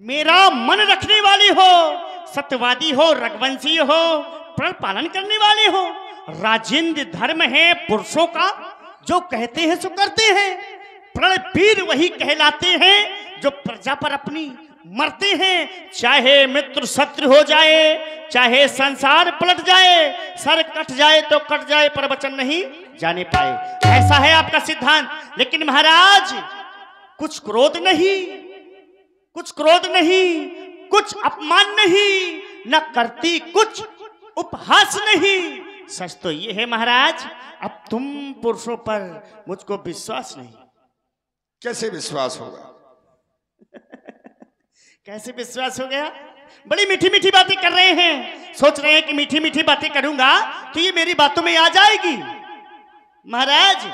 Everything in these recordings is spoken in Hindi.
मेरा मन रखने वाली हो, सत्यवादी हो, रघुवंशी हो, प्रण पालन करने वाले हो। राजेंद्र धर्म है पुरुषों का, जो कहते हैं सो करते हैं। प्रण वीर वही कहलाते हैं जो प्रजा पर अपनी मरते हैं। चाहे मित्र शत्रु हो जाए, चाहे संसार पलट जाए, सर कट जाए तो कट जाए पर वचन नहीं जाने पाए। ऐसा है आपका सिद्धांत। लेकिन महाराज कुछ क्रोध नहीं, कुछ क्रोध नहीं, कुछ अपमान नहीं, न करती कुछ उपहास नहीं। सच तो ये है महाराज, अब तुम पुरुषों पर मुझको विश्वास नहीं। कैसे विश्वास होगा? कैसे विश्वास हो गया? बड़ी मीठी मीठी बातें कर रहे हैं, सोच रहे हैं कि मीठी मीठी बातें करूंगा तो ये मेरी बातों में आ जाएगी। महाराज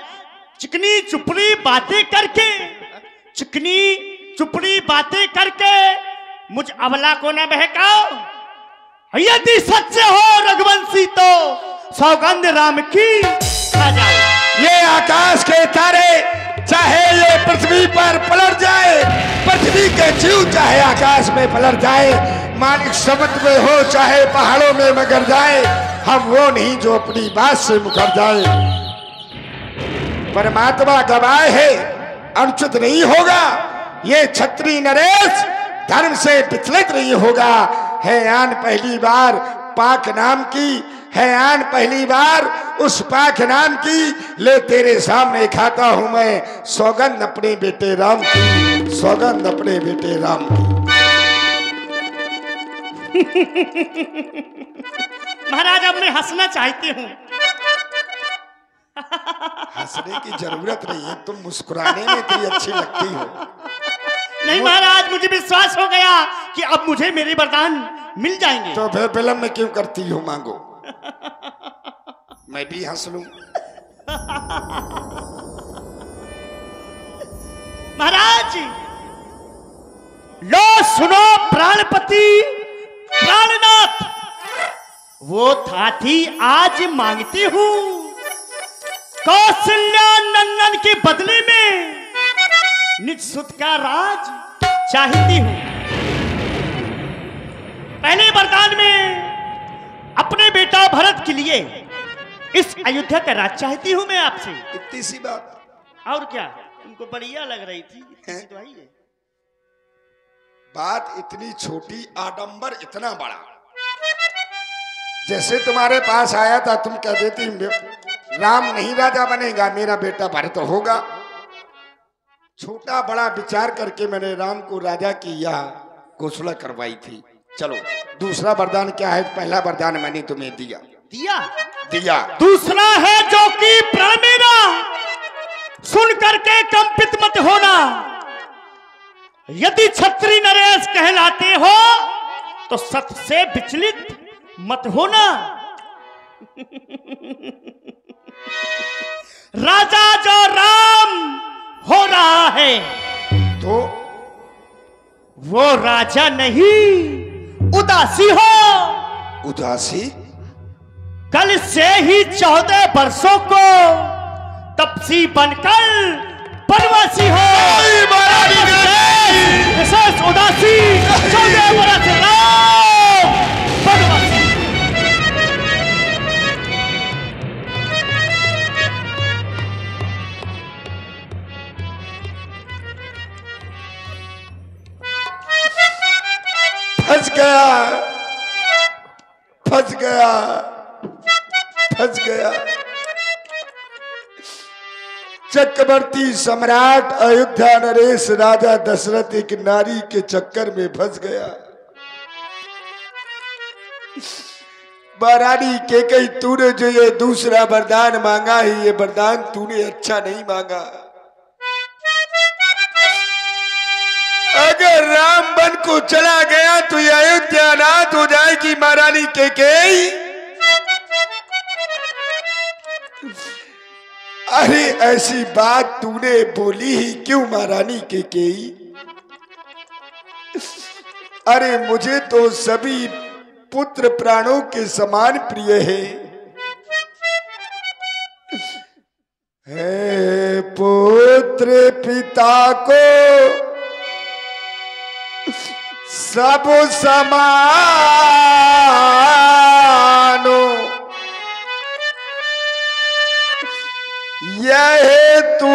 चिकनी चुपड़ी बातें करके, चिकनी चुपड़ी बातें करके मुझ अबला को न बहकाओ। यदि सच्चे हो रघुवंशी तो सौगंध राम की खा जाओ। ये आकाश के तारे चाहे ये पृथ्वी पर पलट जाए, पृथ्वी के जीव चाहे आकाश में पलट जाए, मालिक समुद्र में हो चाहे पहाड़ों में मगर जाए, हम वो नहीं जो अपनी बात से मुकर जाए। परमात्मा गवाह है, अनुचित नहीं होगा। ये क्षत्रिय नरेश धर्म से विचलित नहीं होगा। है आन पहली बार पाक नाम की, है आन पहली बार उस पाक नाम की। ले तेरे सामने खाता हूं मैं सौगंध अपने बेटे राम की, सौगंध अपने बेटे राम की। महाराज अब मैं हंसना चाहती हूँ। हंसने की जरूरत नहीं है, तुम मुस्कुराने में इतनी अच्छी लगती हो। नहीं महाराज, मुझे विश्वास हो गया कि अब मुझे मेरे वरदान मिल जाएंगे। तो फिर फिल्म में क्यों करती हो? मांगो, मैं भी हंस लूं। महाराज लो सुनो प्राणपति प्राणनाथ, वो थाती आज मांगती हूं कौशल्या नंदन के बदले में निज सुत का राज चाहती हूं। पहले वरदान में अपने बेटा भरत के लिए इस अयोध्या का राज चाहती हूं मैं आपसे। इतनी सी बात? और क्या, तुमको बढ़िया लग रही थी तो आई है। बात इतनी छोटी, आडंबर इतना बड़ा। जैसे तुम्हारे पास आया था तुम कह देती राम नहीं राजा बनेगा, मेरा बेटा भरत होगा। छोटा बड़ा विचार करके मैंने राम को राजा की यह घोषणा करवाई थी। चलो दूसरा वरदान क्या है? पहला वरदान मैंने तुम्हें दिया दिया। दूसरा है जो कि प्रण मेरा सुन करके कंपित मत होना। यदि क्षत्रिय नरेश कहलाते हो तो सत से विचलित मत होना। राजा जो राम हो रहा है तो वो राजा नहीं उदासी हो। उदासी? कल से ही 14 वर्षों को तपसी बनकर बनवासी हो। विशेष उदासी 14 वर्ष बनवासी। फंस गया, फंस गया, फंस गया। चक्रवर्ती सम्राट अयोध्या नरेश राजा दशरथ एक नारी के चक्कर में फंस गया। महारानी के कई तूने जो ये दूसरा वरदान मांगा है, ये वरदान तूने अच्छा नहीं मांगा। अगर राम बन को चला गया तो ये अयोध्या अनाथ हो जाएगी महारानी केकई। अरे ऐसी बात तूने बोली ही क्यों महारानी केकई? अरे मुझे तो सभी पुत्र प्राणों के समान प्रिय है पुत्र पिता को सब समानो यह तू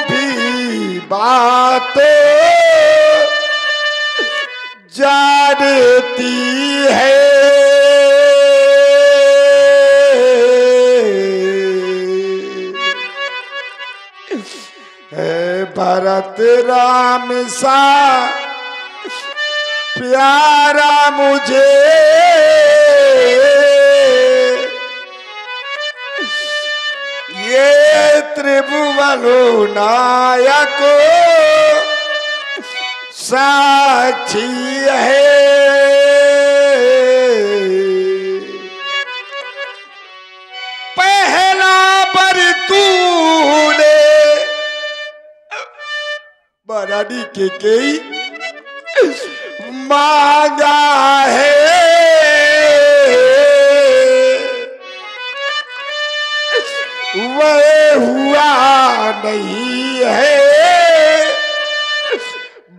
भी बात जानती है। भरत राम सा प्यारा मुझे ये त्रिभुवन नायक साक्षी है। पहला बर तूने महारानी केकई मांगा है, वह हुआ नहीं है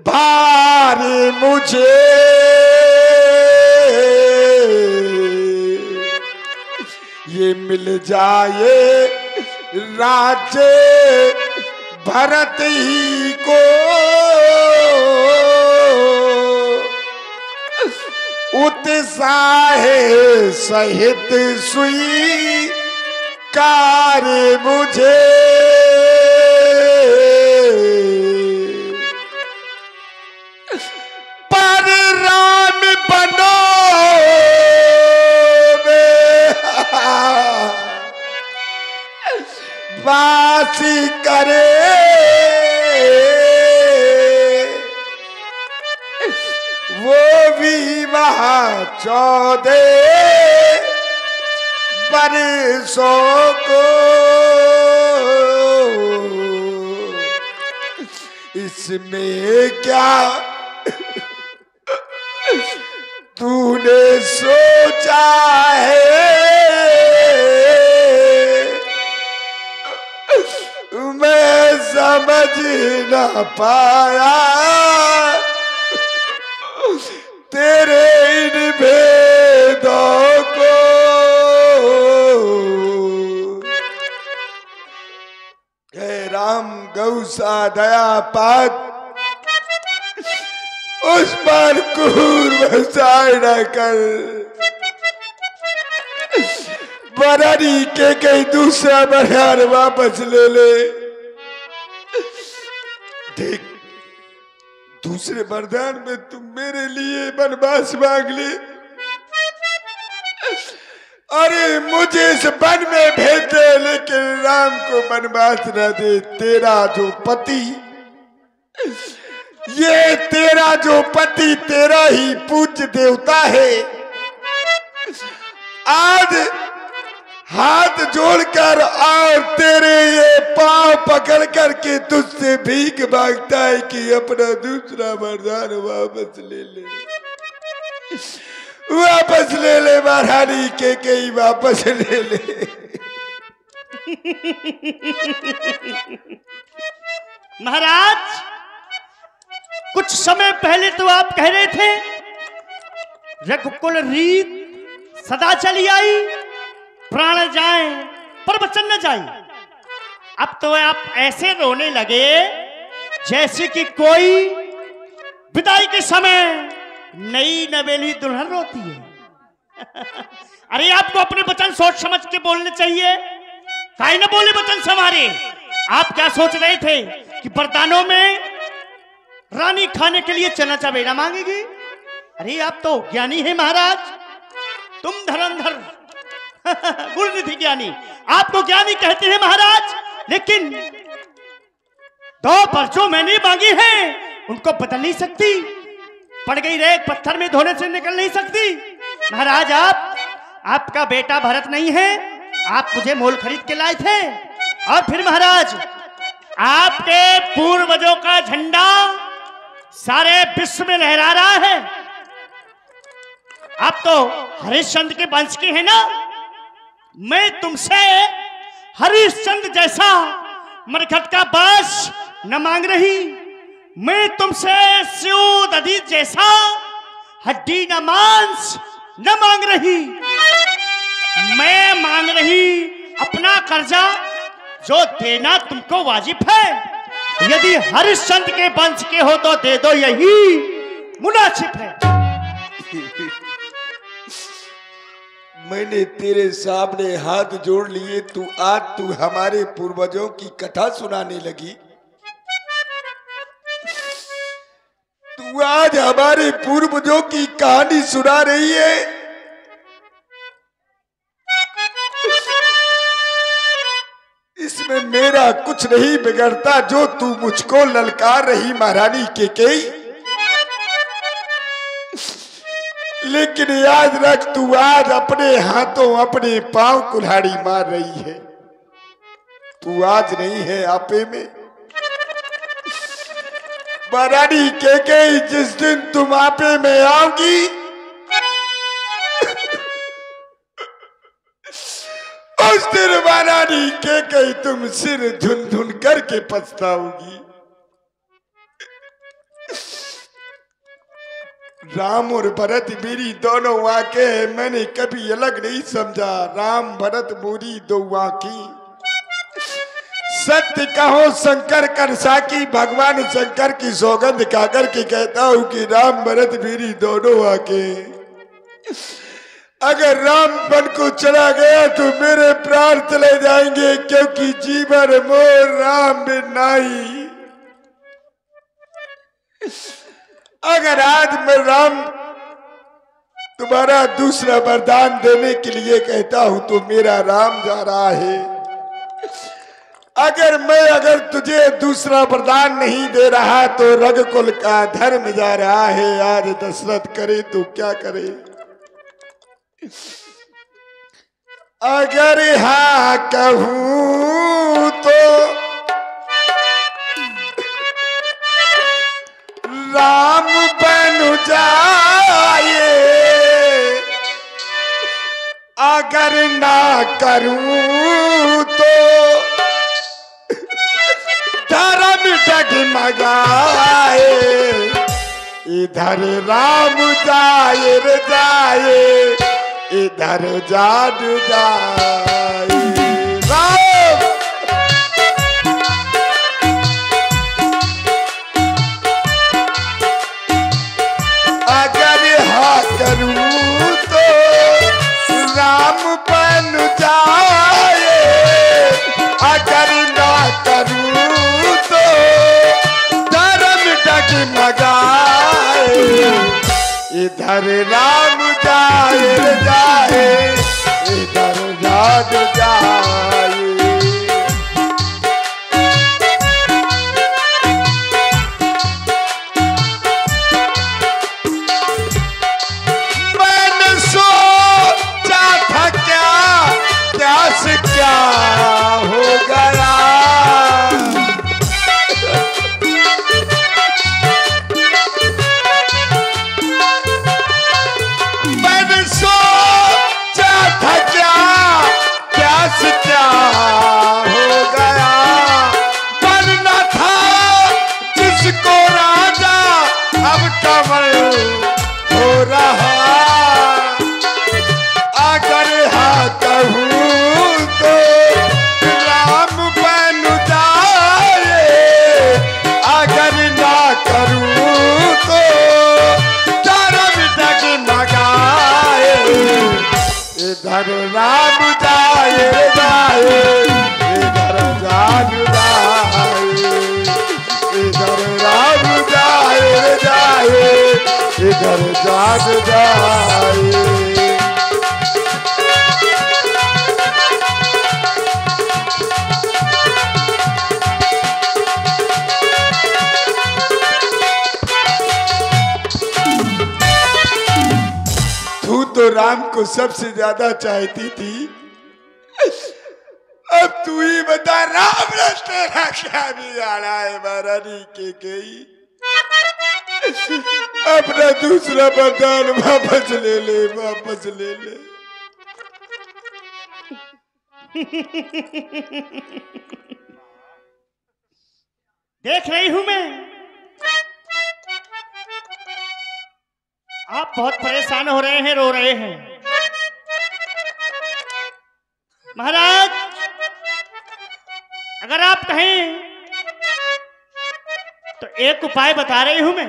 भारी मुझे। ये मिल जाए राज्य भरत ही को, उत्साहे सहित स्वीकार मुझे। पर राम बनो वासी करे, वो भी वहाँ 14 बरसों को। इसमें क्या तूने सोचा है, मैं समझ न पाया तेरे इन भेदों को। हे राम गौसा दया पात उस पर कूर बसाए न कर, महारानी के कई दूसरा बरदान वापस ले ले। देख दूसरे वरदान में तुम मेरे लिए वनवास मांग ले, अरे मुझे इस वन में भेज दे, लेकिन राम को वनवास न दे। तेरा जो पति, ये तेरा जो पति तेरा ही पूज्य देवता है, आज हाथ जोड़कर और तेरे ये पांव पकड़ करके तुझसे भीख मांगता है कि अपना दूसरा वरदान वापस ले ले, वापस ले ले महारानी के कई वापस ले ले। महाराज कुछ समय पहले तो आप कह रहे थे रघुकुल रीत सदा चली आई, प्राण जाए पर वचन न जाए। अब तो आप ऐसे रोने लगे जैसे कि कोई विदाई के समय नई नवेली दुल्हन रोती है। अरे आपको अपने वचन सोच समझ के बोलने चाहिए, काहे न बोले वचन संवारे। आप क्या सोच रहे थे कि वरदानों में रानी खाने के लिए चना चबेड़ा मांगेगी? अरे आप तो ज्ञानी है महाराज, तुम धरंधर गुणनिधि ज्ञानी, आपको ज्ञानी कहते हैं महाराज। लेकिन 2 परचों मैंने मांगी हैं, उनको बदल नहीं सकती। पड़ गई रेत पत्थर में धोने से निकल नहीं सकती। महाराज आपका बेटा भरत नहीं है, आप मुझे मोल खरीद के लाए थे। और फिर महाराज आपके पूर्वजों का झंडा सारे विश्व में लहरा रहा है। आप तो हरिश्चंद्र के वंश के हैं ना। मैं तुमसे हरिश्चंद्र जैसा मरघट का बास न मांग रही, मैं तुमसे स्यूदधि जैसा हड्डी न मांस न मांग रही, मैं मांग रही अपना कर्जा जो देना तुमको वाजिब है। यदि हरिश्चंद्र के वंश के हो तो दे दो, यही मुनासिब है। मैंने तेरे सामने हाथ जोड़ लिए, तू हमारे पूर्वजों की कथा सुनाने लगी। तू आज हमारे पूर्वजों की कहानी सुना रही है। इसमें मेरा कुछ नहीं बिगड़ता जो तू मुझको ललकार रही महारानी केकई। लेकिन याद रख, तू आज अपने हाथों अपने पांव कुल्हाड़ी मार रही है। तू आज नहीं है आपे में। महारानी केकई, जिस दिन तुम आपे में आओगी उस दिन महारानी केकई तुम सिर धुन धुन करके पछताओगी। राम और भरत मेरी दोनों आंखें हैं, मैंने कभी अलग नहीं समझा। राम भरत मोरी दो आंखें, सत्य कहो शंकर कर साकी, भगवान शंकर की सौगंध खाकर के कहता हूं कि राम भरत मेरी दोनों आंखें। अगर राम बन को चला गया तो मेरे प्राण चले जाएंगे, क्योंकि जीवन मोर राम बिन नाई। अगर आज मैं राम तुम्हारा दूसरा वरदान देने के लिए कहता हूं तो मेरा राम जा रहा है। अगर तुझे दूसरा वरदान नहीं दे रहा तो रघुकुल का धर्म जा रहा है। आज दशरथ करे तो क्या करे। अगर हाँ कहूं तो राम बन जाए, अगर ना करूं तो धर्म डगमगाए। इधर राम जाए रे जाए, इधर जान जाए। राम अगर हाँ करूं तो राम बन जाए, अगर ना करूं तो धर्म डगमगाए। इधर राम जाए जाए, इधर जान जाए। मैंने सोचा था क्या से क्या हो गया। क्या हो गया। बनना था जिसको राजा, अब कमल हो रहा। अगर हाँ कहूं तो राम बन जाए, अगर ना करूं तो धर्म डगमगाए। इधर राम जाए जाए, इधर जान जाए। इधर राम जाए जाए, इधर जान जाए। तू तो राम को सबसे ज्यादा चाहती थी। अब तू ही बता, राम ने तेरा क्या बिगाड़ा है महारानी केकई। अपना दूसरा वरदान वापस ले ले, वापस ले ले। देख रही हूं मैं, आप बहुत परेशान हो रहे हैं, रो रहे हैं। महाराज, अगर आप कहें तो एक उपाय बता रही हूं मैं।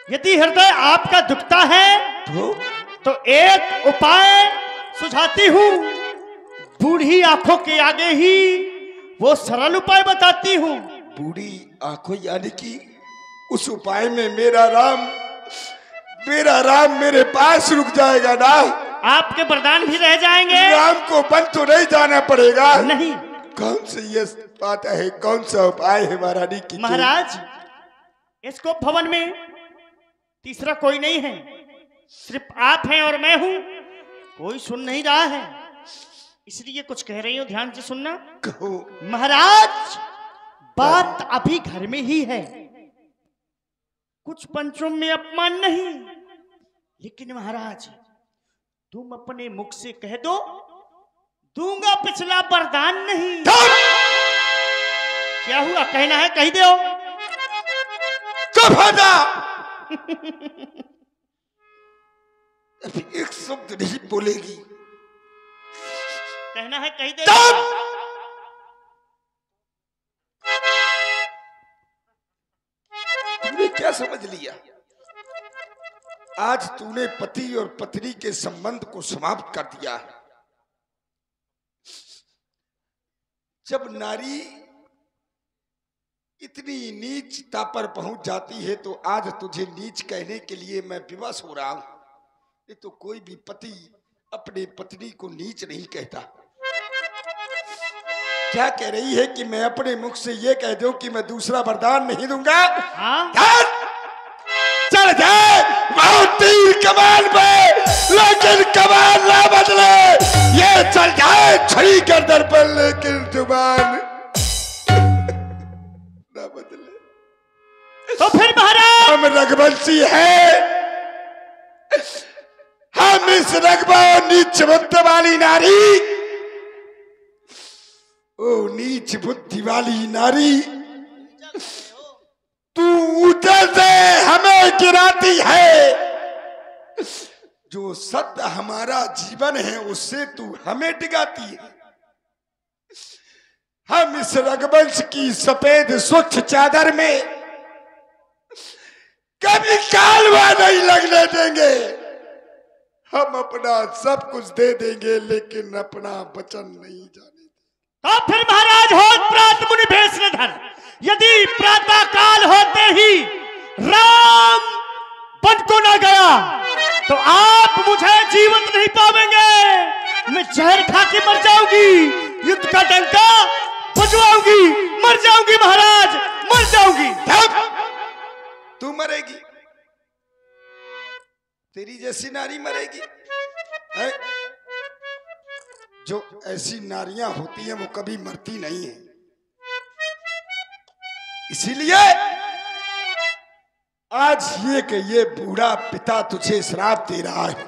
यदि हृदय आपका दुखता है तो एक उपाय सुझाती हूं। बूढ़ी आंखों के आगे ही वो सरल उपाय बताती हूं। बूढ़ी आंखों यानी कि उस उपाय में मेरा राम मेरे पास रुक जाएगा ना? आपके वरदान भी रह जाएंगे। राम को वन तो नहीं जाना पड़ेगा? नहीं। कौन सी ये बात है, कौन सा उपाय है महारानी की? महाराज, इसको भवन में तीसरा कोई नहीं है, सिर्फ आप हैं और मैं हूं। कोई सुन नहीं रहा है, इसलिए कुछ कह रही हूं, ध्यान से सुनना। कहो। महाराज, बात अभी घर में ही है, कुछ पंचों में अपमान नहीं, लेकिन महाराज तुम अपने मुख से कह दो, दूंगा पिछला वरदान नहीं। क्या हुआ, कहना है कह दो। चुप हो जा। अभी एक शब्द नहीं बोलेगी। कहना है कह दे। तूने क्या समझ लिया? आज तूने पति और पत्नी के संबंध को समाप्त कर दिया है। जब नारी इतनी नीचता पर पहुंच जाती है तो आज तुझे नीच कहने के लिए मैं विवश हो रहा हूं। ये तो कोई भी पति अपने पत्नी को नीच नहीं कहता। क्या कह रही है कि मैं अपने मुख से ये कह दूं कि मैं दूसरा वरदान नहीं दूंगा? हाँ? चल जाए तीर कमान पे, लेकिन कमान ना बदले। ये चल जाए छड़ी गर्दन पर, लेकिन जुबान ना बदले। तो फिर महाराज, हम रघुवंशी हैं, हम इस रघुवा नीच बुद्धि वाली नारी, ओ नीच बुद्धि वाली नारी, तू ऊंचे से हमें गिराती है। जो सत्य हमारा जीवन है उससे तू हमें डिगाती है। हम इस रघुवंश की सफेद स्वच्छ चादर में कभी कालवा नहीं लगने देंगे। हम अपना सब कुछ दे देंगे, लेकिन अपना वचन नहीं जाने। तो फिर महाराज, होत प्रात मुनि भेष न धर। यदि प्रातः काल होते ही राम वन को न गया तो आप मुझे जीवित नहीं पावेंगे। मैं जहर खा के मर जाऊंगी, युद्ध का डंका बजवाऊंगी, मर जाऊंगी महाराज, मर जाऊंगी। तू मरेगी, तेरी जैसी नारी मरेगी है? जो ऐसी नारियां होती हैं वो कभी मरती नहीं है। इसीलिए आज ये बूढ़ा पिता तुझे श्राप दे रहा है।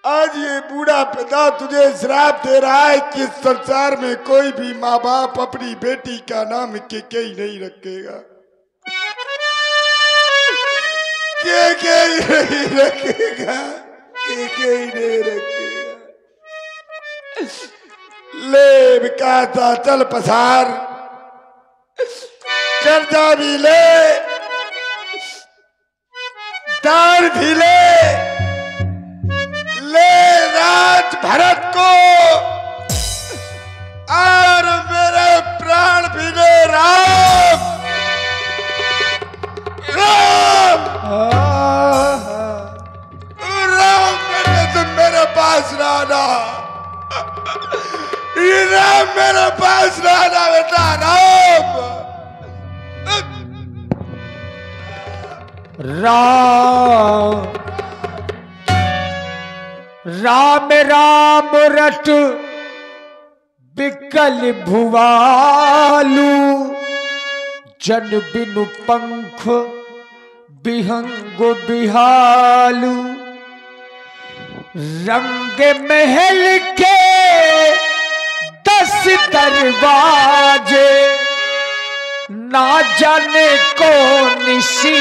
आज ये बूढ़ा पिता तुझे श्राप दे रहा है कि संसार में कोई भी माँ बाप अपनी बेटी का नाम के नहीं रखेगा। के नहीं रखेगा, के नहीं रखेगा। ले विकासा चल पसार, कर्जा भी ले, दान भी ले राज भरत को, और मेरे प्राण भी ले। राम राम राम, मेरे पास रहना, राम मेरे पास रहना बेटा। राम राम राम रट बिकल भुवालू, जन बिनु पंख बिहंग बिहालू। रंग महल के 10 दरवाजे, ना जाने कौन सी